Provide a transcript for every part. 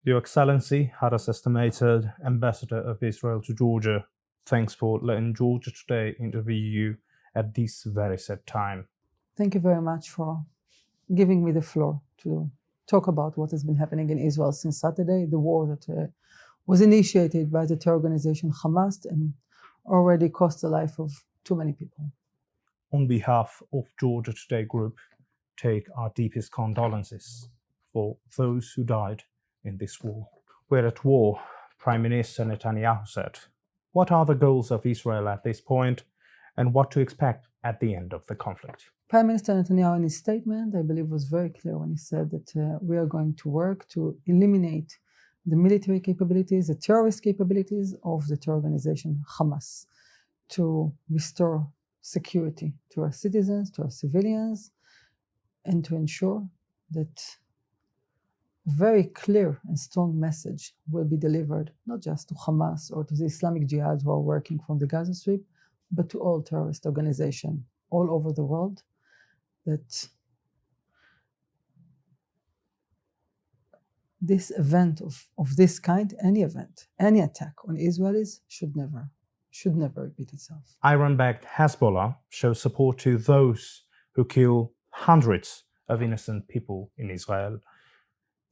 Your Excellency, Hadas Ester Meitzad, Ambassador of Israel to Georgia, thanks for letting Georgia Today interview you at this very sad time. Thank you very much for giving me the floor to talk about what has been happening in Israel since Saturday, the war that was initiated by the terror organization Hamas and already cost the life of too many people. On behalf of Georgia Today Group, take our deepest condolences for those who died in this war. We're at war, Prime Minister Netanyahu said. What are the goals of Israel at this point, and what to expect at the end of the conflict? Prime Minister Netanyahu, in his statement, I believe, was very clear when he said that we are going to work to eliminate the military capabilities, the terrorist capabilities of the terror organization Hamas, to restore security to our citizens, to our civilians, and to ensure that a very clear and strong message will be delivered, not just to Hamas or to the Islamic Jihad who are working from the Gaza Strip, but to all terrorist organizations all over the world, that this event of this kind, any event, any attack on Israelis should never repeat itself. Iran-backed Hezbollah shows support to those who kill hundreds of innocent people in Israel.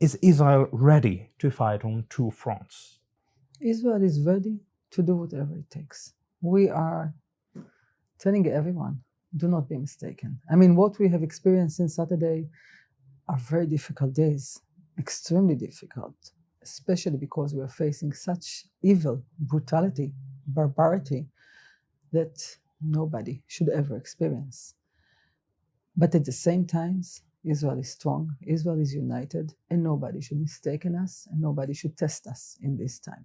Is Israel ready to fight on two fronts? Israel is ready to do whatever it takes. We are telling everyone, do not be mistaken. I mean, what we have experienced since Saturday are very difficult days, extremely difficult, especially because we are facing such evil, brutality, barbarity that nobody should ever experience. But at the same time, Israel is strong, Israel is united, and nobody should mistake us, and nobody should test us in this time.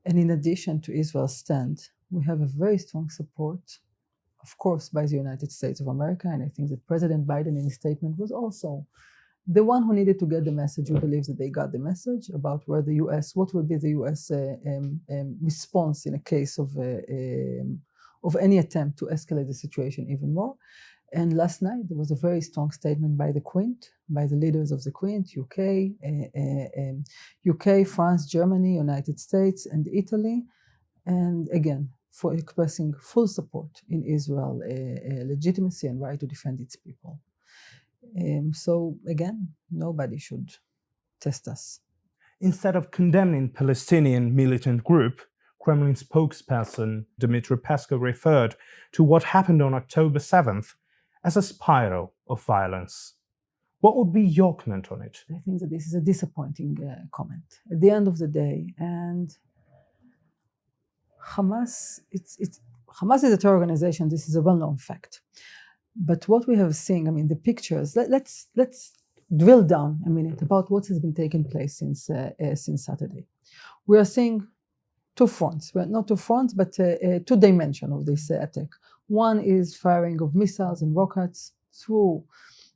And in addition to Israel's stand, we have a very strong support, of course, by the United States of America, and I think that President Biden in his statement was also the one who needed to get the message, who believes that they got the message about where the U.S., what will be the U.S. Response in a case of any attempt to escalate the situation even more. And last night, there was a very strong statement by the Quint, by the leaders of the Quint, UK, France, Germany, United States, and Italy, and again, for expressing full support in Israel's legitimacy and right to defend its people. So again, nobody should test us. Instead of condemning Palestinian militant group, Kremlin spokesperson Dmitry Peskov referred to what happened on October 7th as a spiral of violence. What would be your comment on it? I think that this is a disappointing comment. At the end of the day, and Hamas, Hamas is a terror organization. This is a well-known fact. But what we have seen, I mean, the pictures. Let's drill down a minute about what has been taking place since Saturday. We are seeing two fronts. Well, not two fronts, but two dimensions of this attack. One is firing of missiles and rockets through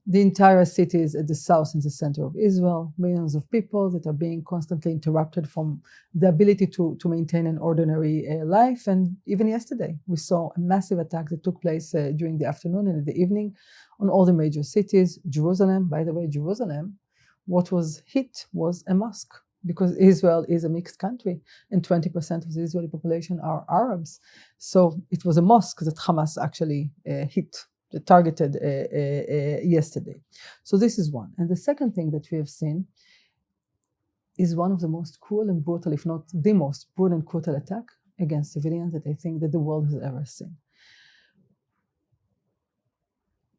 the entire cities at the south and the center of Israel, millions of people that are being constantly interrupted from the ability to maintain an ordinary life. And even yesterday, we saw a massive attack that took place during the afternoon and in the evening on all the major cities. Jerusalem, by the way, what was hit was a mosque, because Israel is a mixed country and 20% of the Israeli population are Arabs. So it was a mosque that Hamas actually targeted yesterday. So this is one. And the second thing that we have seen is one of the most cruel and brutal, if not the most brutal and brutal attack against civilians that I think that the world has ever seen.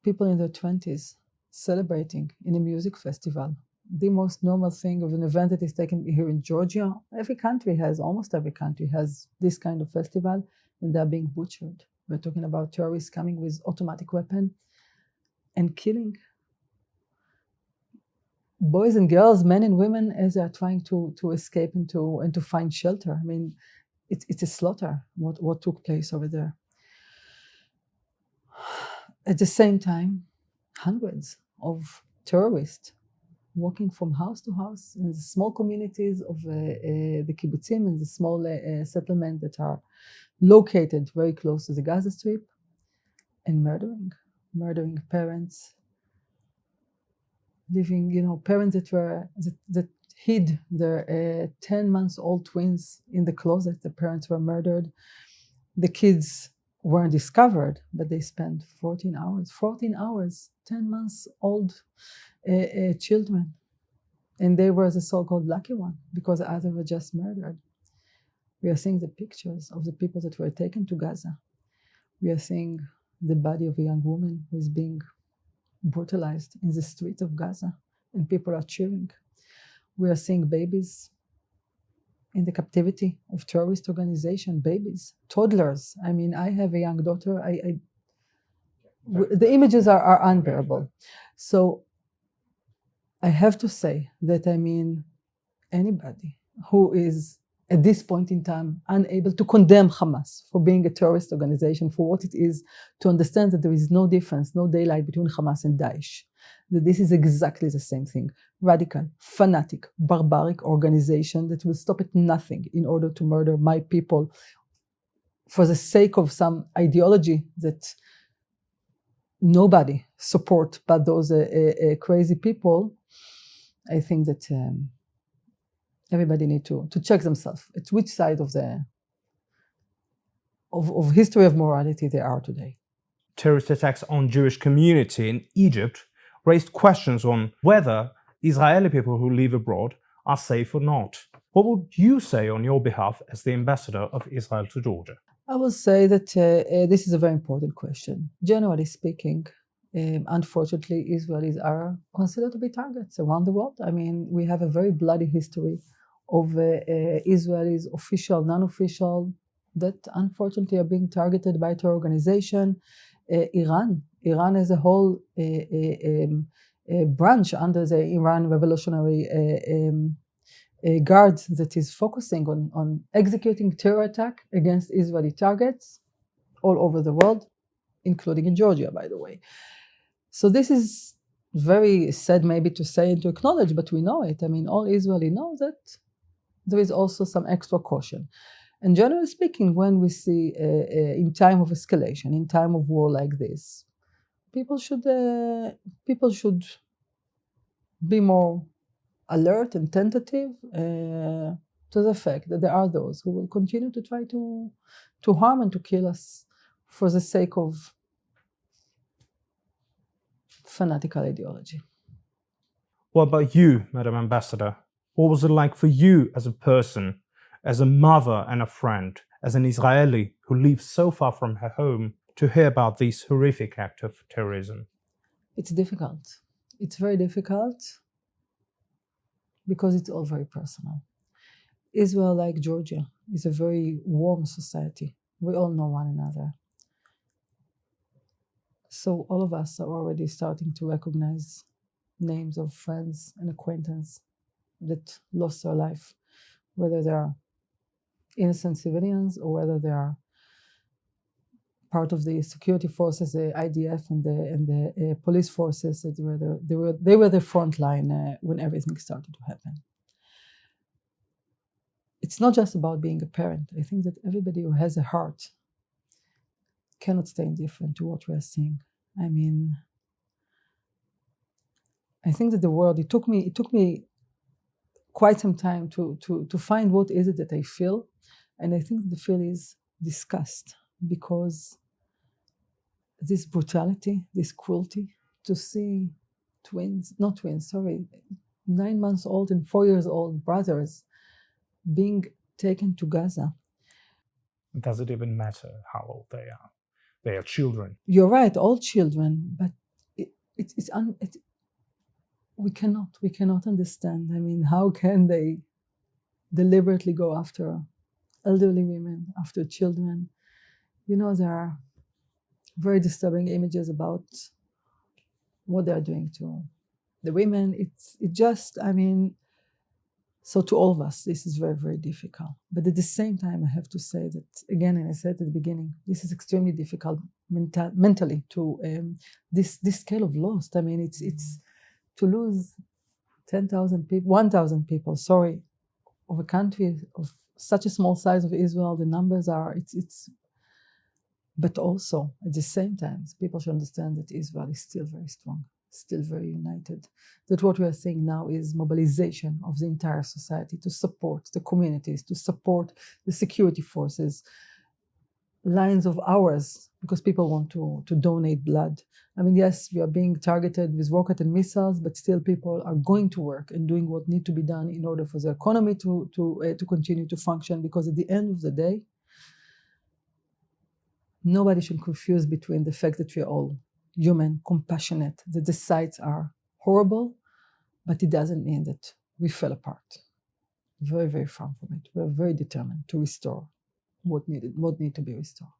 People in their 20s celebrating in a music festival, the most normal thing of an event that is taken here in Georgia. Almost every country has this kind of festival, and they're being butchered. We're talking about terrorists coming with automatic weapon and killing boys and girls, men and women, as they are trying to escape and to find shelter. I mean, it's a slaughter, what took place over there. At the same time, hundreds of terrorists walking from house to house in the small communities of the kibbutzim and the small settlements that are located very close to the Gaza Strip, and murdering parents, parents that hid their 10-month-old twins in the closet. The parents were murdered. The kids weren't discovered, but they spent 14 hours, 10 months old children. And they were the so-called lucky one because others were just murdered. We are seeing the pictures of the people that were taken to Gaza. We are seeing the body of a young woman who is being brutalized in the streets of Gaza, and people are cheering. We are seeing babies in the captivity of terrorist organization, babies, toddlers. I mean, I have a young daughter. The images are unbearable. So I have to say that, I mean, anybody who is at this point in time unable to condemn Hamas for being a terrorist organization, for what it is, to understand that there is no difference, no daylight between Hamas and Daesh, that this is exactly the same thing. Radical, fanatic, barbaric organization that will stop at nothing in order to murder my people for the sake of some ideology that nobody support but those crazy people. I think that everybody need to check themselves at which side of the of history of morality they are today. Terrorist attacks on Jewish community in Egypt raised questions on whether Israeli people who live abroad are safe or not. What would you say on your behalf as the ambassador of Israel to Georgia? I will say that this is a very important question. Generally speaking, unfortunately, Israelis are considered to be targets around the world. I mean, we have a very bloody history of Israelis, official, non-official, that unfortunately are being targeted by terror organization. Iran as a whole branch under the Iran Revolutionary Guard that is focusing on executing terror attack against Israeli targets all over the world, including in Georgia, by the way. So this is very sad maybe to say and to acknowledge, but we know it. I mean, all Israeli know that there is also some extra caution. And generally speaking, when we see in time of escalation, in time of war like this, people should be more alert and tentative to the fact that there are those who will continue to try to harm and to kill us for the sake of fanatical ideology. What about you, Madam Ambassador? What was it like for you as a person, as a mother and a friend, as an Israeli who lives so far from her home, to hear about this horrific act of terrorism? It's difficult. It's very difficult because it's all very personal. Israel, like Georgia, is a very warm society. We all know one another. So all of us are already starting to recognize names of friends and acquaintances that lost their life, whether they are innocent civilians or whether they are part of the security forces, the IDF and the police forces. That they were the front line when everything started to happen. It's not just about being a parent. I think that everybody who has a heart cannot stay indifferent to what we are seeing. I mean, I think that the world, it took me quite some time to find what is it that I feel. And I think the feel is disgust, because this brutality, this cruelty, to see 9 months old and 4 years old brothers being taken to Gaza. Does it even matter how old they are? They are children. You're right, all children, but we cannot understand. I mean, how can they deliberately go after elderly women, after children? You know, there are very disturbing images about what they are doing to the women. So to all of us, this is very, very difficult. But at the same time, I have to say that, again, and I said at the beginning, this is extremely difficult mentally to this scale of loss. I mean, it's to lose 10,000 people, 1,000 people, of a country of such a small size of Israel. The numbers are, but also at the same time, people should understand that Israel is still very strong. still very united. That what we are seeing now is mobilization of the entire society to support the communities, to support the security forces, lines of hours, because people want to donate blood. I mean, yes, we are being targeted with rocket and missiles, but still people are going to work and doing what needs to be done in order for the economy to continue to function, because at the end of the day, nobody should confuse between the fact that we are all human, compassionate, that the sites are horrible, but it doesn't mean that we fell apart. Very, very far from it. We are very determined to restore what need to be restored.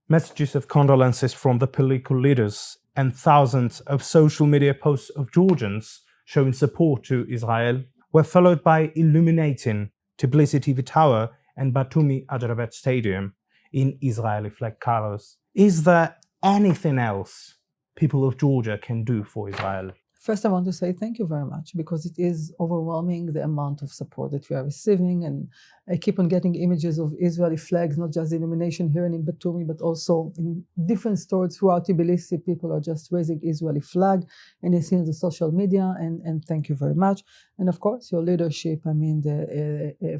Messages of condolences from the political leaders and thousands of social media posts of Georgians showing support to Israel were followed by illuminating Tbilisi TV Tower and Batumi Adrabet Stadium in Israeli flag colors. Is there anything else people of Georgia can do for Israel? First, I want to say thank you very much, because it is overwhelming the amount of support that we are receiving. And I keep on getting images of Israeli flags, not just the illumination here in Batumi, but also in different stores throughout Tbilisi. People are just raising Israeli flag, and it's in the social media. And thank you very much. And of course, your leadership. I mean,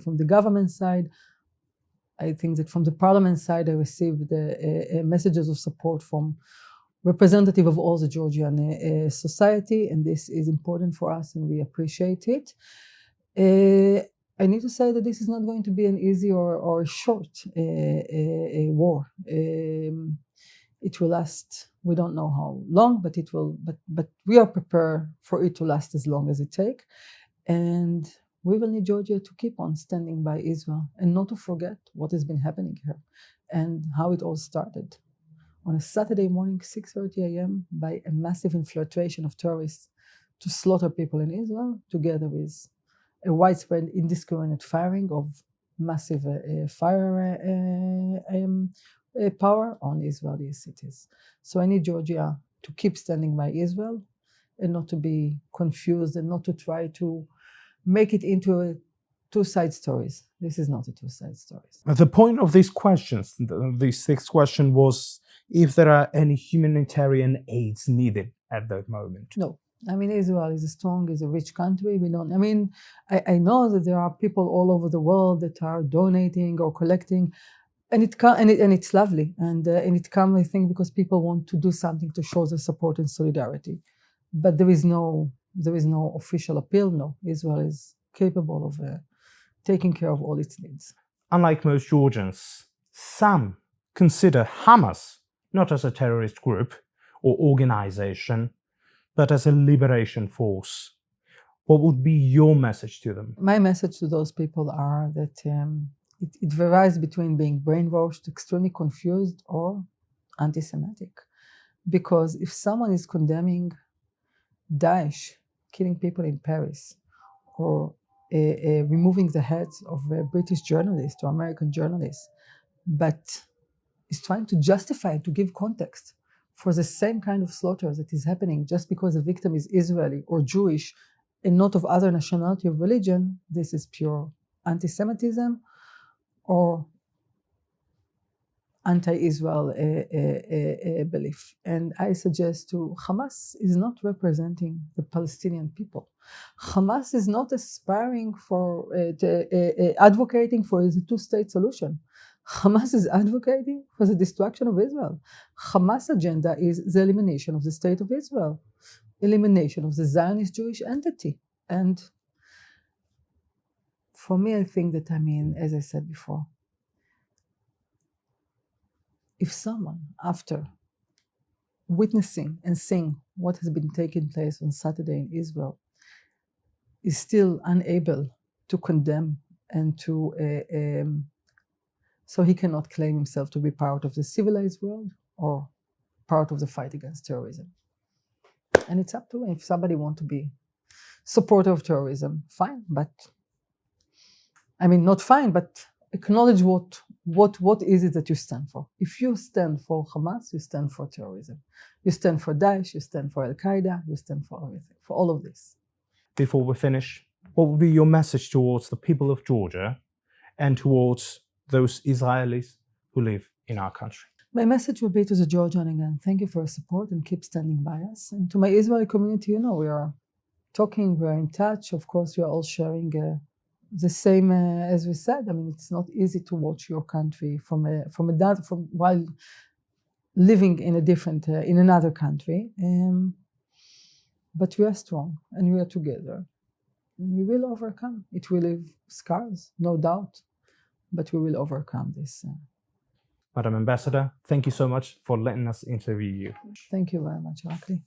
from the government side, I think that from the parliament side, I received messages of support from representative of all the Georgian society, and this is important for us and we appreciate it. I need to say that this is not going to be an easy or short war. It will last, we don't know how long, but it will. But we are prepared for it to last as long as it takes, and we will need Georgia to keep on standing by Israel and not to forget what has been happening here and how it all started. On a Saturday morning, 6:30 a.m., by a massive infiltration of terrorists to slaughter people in Israel, together with a widespread indiscriminate firing of massive power on Israeli cities. So I need Georgia to keep standing by Israel and not to be confused and not to try to make it into a two-side stories. This is not a two-side story. The point of these questions, this sixth question, was if there are any humanitarian aids needed at that moment. No. I mean, Israel is a rich country. I know that there are people all over the world that are donating or collecting, and it's lovely. And it comes, I think, because people want to do something to show their support and solidarity. But there is no official appeal. No, Israel is capable of taking care of all its needs. Unlike most Georgians, some consider Hamas not as a terrorist group or organization, but as a liberation force. What would be your message to them? My message to those people are that it varies between being brainwashed, extremely confused, or anti-Semitic. Because if someone is condemning Daesh killing people in Paris, or removing the heads of British journalists or American journalists, but is trying to justify, to give context for the same kind of slaughter that is happening just because the victim is Israeli or Jewish and not of other nationality or religion, this is pure anti-Semitism or anti-Israel belief. And I suggest Hamas is not representing the Palestinian people. Hamas is not aspiring for advocating for the two-state solution. Hamas is advocating for the destruction of Israel. Hamas' agenda is the elimination of the state of Israel, elimination of the Zionist Jewish entity. And for me, I think that, as I said before, if someone, after witnessing and seeing what has been taking place on Saturday in Israel, is still unable to condemn and to so he cannot claim himself to be part of the civilized world or part of the fight against terrorism. And it's up to him. If somebody wants to be supporter of terrorism, fine. But not fine, but acknowledge what is it that you stand for. If you stand for Hamas, you stand for terrorism. You stand for Daesh, you stand for Al-Qaeda, you stand for everything, for all of this. Before we finish, what would be your message towards the people of Georgia and towards those Israelis who live in our country? My message will be to the Georgian again. Thank you for your support and keep standing by us. And to my Israeli community, we are talking, we are in touch. Of course, we are all sharing the same as we said. I mean, it's not easy to watch your country from while living in in another country. But we are strong and we are together. And we will overcome. It will leave scars, no doubt, but we will overcome this. Madam Ambassador, thank you so much for letting us interview you. Thank you very much, Erekle.